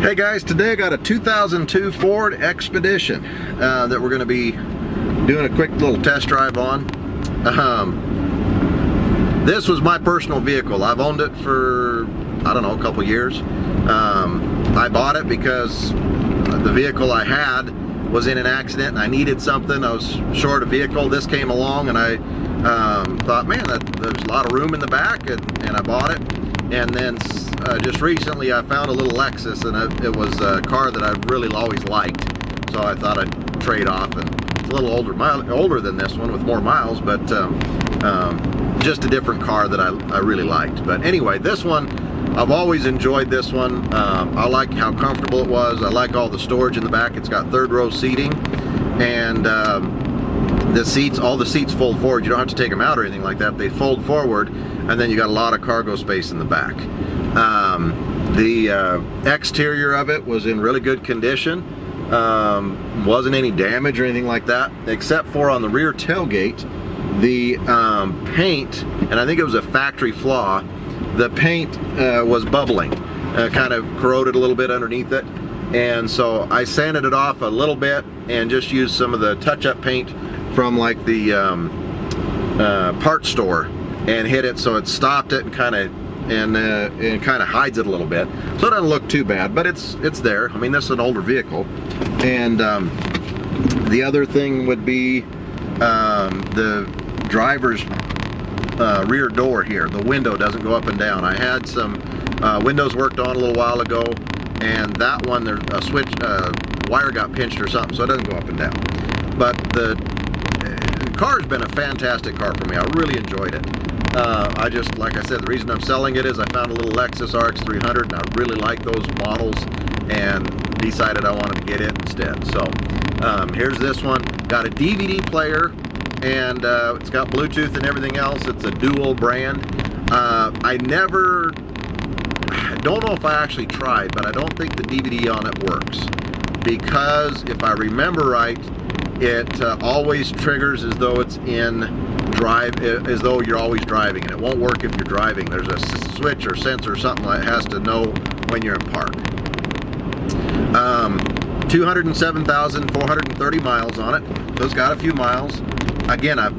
Hey guys, today I got a 2002 Ford Expedition that we're going to be doing a quick little test drive on. This was my personal vehicle. I've owned it for, I don't know, a couple years. I bought it because the vehicle I had was in an accident and I needed something. I was short a vehicle. This came along and I thought, man, there's a lot of room in the back, and I bought it. And then just recently I found a little Lexus, and it was a car that I've really always liked. So I thought I'd trade off, and it's a little older than this one with more miles, but just a different car that I really liked. But anyway, this one, I've always enjoyed this one. I like how comfortable it was. I like all the storage in the back. It's got third row seating, and the seats, all the seats fold forward. You don't have to take them out or anything like that. They fold forward, and then you got a lot of cargo space in the back. The exterior of it was in really good condition. Wasn't any damage or anything like that, except for on the rear tailgate, the paint, and I think it was a factory flaw, the paint was bubbling, kind of corroded a little bit underneath it. And so I sanded it off a little bit and just used some of the touch-up paint from like the parts store and hit it so it stopped it and kind of hides it a little bit, so it doesn't look too bad, but it's there. I mean, this is an older vehicle. And the other thing would be the driver's rear door here. The window doesn't go up and down. I had some windows worked on a little while ago, and that one, there's a switch wire got pinched or something, so it doesn't go up and down. But the car's been a fantastic car for me. I really enjoyed it. I just, like I said, the reason I'm selling it is I found a little Lexus RX 300 and I really like those models and decided I wanted to get it instead. So here's this one. Got a DVD player, and it's got Bluetooth and everything else. It's a dual brand. I don't know if I actually tried, but I don't think the DVD on it works, because if I remember right, it always triggers as though it's in drive, as though you're always driving, and it won't work if you're driving. There's a switch or sensor or something that has to know when you're in park. 207,430 miles on it, so it's got a few miles. Again, I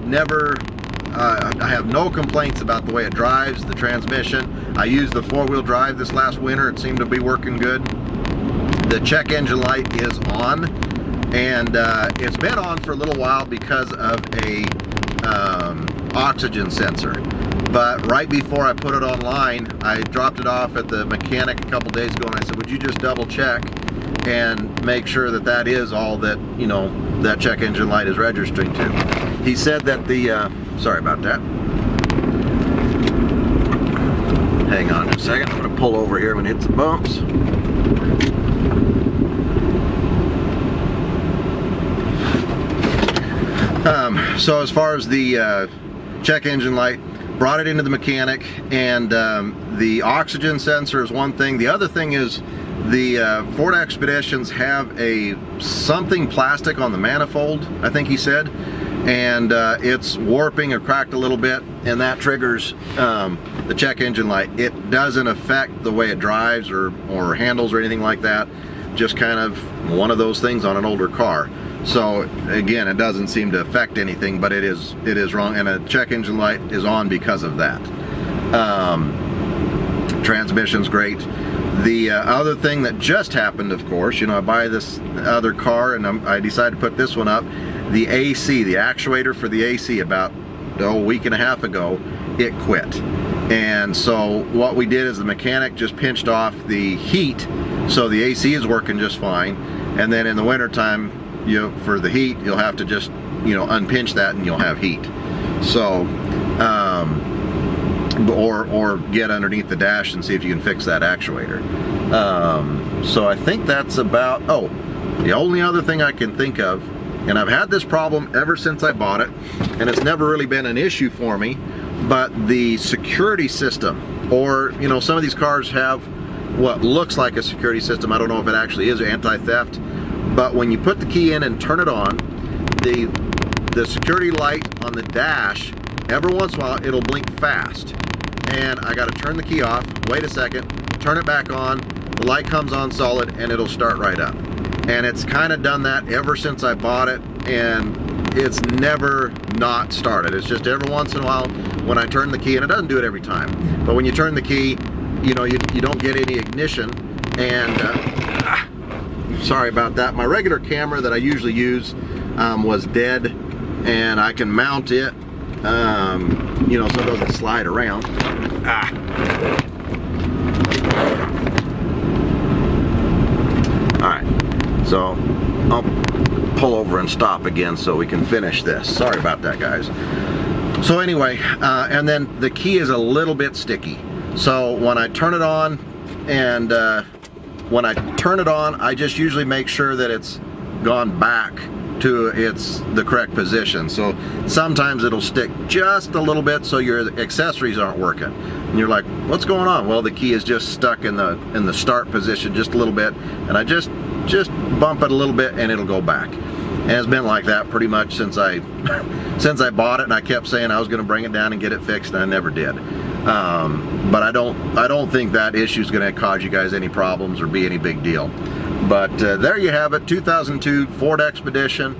have no complaints about the way it drives, the transmission. I used the four-wheel drive this last winter. It seemed to be working good. The check engine light is on, and it's been on for a little while because of a oxygen sensor. But right before I put it online, I dropped it off at the mechanic a couple days ago, and I said, would you just double check and make sure that that is all that, you know, that check engine light is registering to. He said that the sorry about that. Hang on a second. I'm going to pull over here when it hits the bumps. So as far as the check engine light, brought it into the mechanic, and the oxygen sensor is one thing. The other thing is the Ford Expeditions have something plastic on the manifold, I think he said, and it's warping or cracked a little bit, and that triggers the check engine light. It doesn't affect the way it drives or handles or anything like that. Just kind of one of those things on an older car. So again, it doesn't seem to affect anything, but it is wrong, and a check engine light is on because of that. Transmission's great. The other thing that just happened, of course, you know, I buy this other car and I decided to put this one up. The AC, the actuator for the AC, about a week and a half ago, it quit. And so what we did is the mechanic just pinched off the heat, so the AC is working just fine. And then in the winter time, for the heat, you'll have to just, unpinch that and you'll have heat. So, or get underneath the dash and see if you can fix that actuator. So I think that's about, the only other thing I can think of, and I've had this problem ever since I bought it, and it's never really been an issue for me, but the security system, or, some of these cars have what looks like a security system. I don't know if it actually is anti-theft. But when you put the key in and turn it on, the security light on the dash, every once in a while, it'll blink fast. And I got to turn the key off, wait a second, turn it back on, the light comes on solid and it'll start right up. And it's kind of done that ever since I bought it, and it's never not started. It's just every once in a while when I turn the key, and it doesn't do it every time, but when you turn the key, you know, you don't get any ignition. And sorry about that. My regular camera that I usually use was dead, and I can mount it, you know, so it doesn't slide around. All right, so I'll pull over and stop again so we can finish this. Sorry about that, guys. So anyway, and then the key is a little bit sticky. So when I turn it on, and when I turn it on, I just usually make sure that it's gone back to the correct position. So sometimes it'll stick just a little bit so your accessories aren't working. And you're like, what's going on? Well, the key is just stuck in the start position just a little bit, and I just bump it a little bit and it'll go back. And it's been like that pretty much since I bought it, and I kept saying I was going to bring it down and get it fixed, and I never did. But I don't think that issue is going to cause you guys any problems or be any big deal. But there you have it, 2002 Ford Expedition.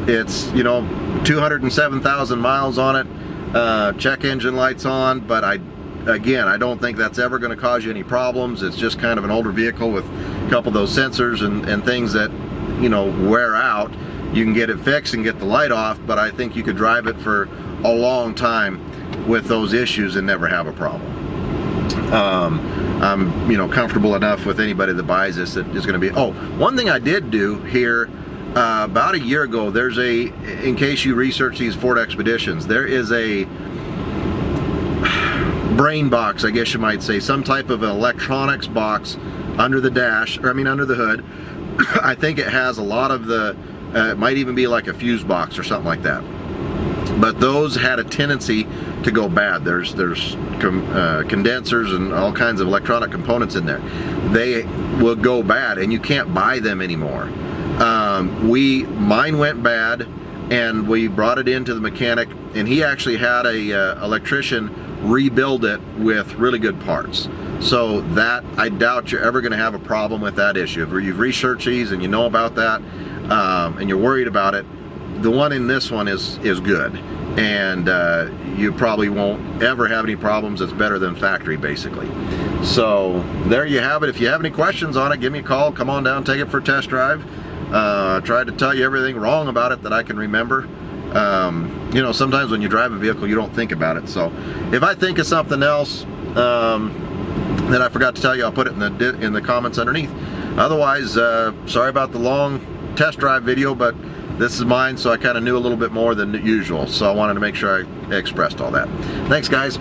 It's, you know, 207,000 miles on it. Check engine lights on, but again, I don't think that's ever going to cause you any problems. It's just kind of an older vehicle with a couple of those sensors and things that, you know, wear out. You can get it fixed and get the light off, but I think you could drive it for a long time with those issues and never have a problem. I'm, you know, comfortable enough with anybody that buys this that is going to be. Oh, one thing I did do here about a year ago, there's in case you research these Ford Expeditions, there is a brain box, I guess you might say, some type of electronics box under the dash, or I mean under the hood. I think it has a lot of the, it might even be like a fuse box or something like that. But those had a tendency to go bad. There's condensers and all kinds of electronic components in there. They will go bad, and you can't buy them anymore. Mine went bad, and we brought it into the mechanic, and he actually had a electrician rebuild it with really good parts. So that, I doubt you're ever going to have a problem with that issue. If you've researched these and you know about that, and you're worried about it, the one in this one is good, and you probably won't ever have any problems. It's better than factory, basically. So there you have it. If you have any questions on it, give me a call. Come on down, take it for a test drive. I tried to tell you everything wrong about it that I can remember. You know, sometimes when you drive a vehicle, you don't think about it. So if I think of something else that I forgot to tell you, I'll put it in the comments underneath. Otherwise, sorry about the long test drive video, but this is mine, so I kind of knew a little bit more than usual, so I wanted to make sure I expressed all that. Thanks, guys.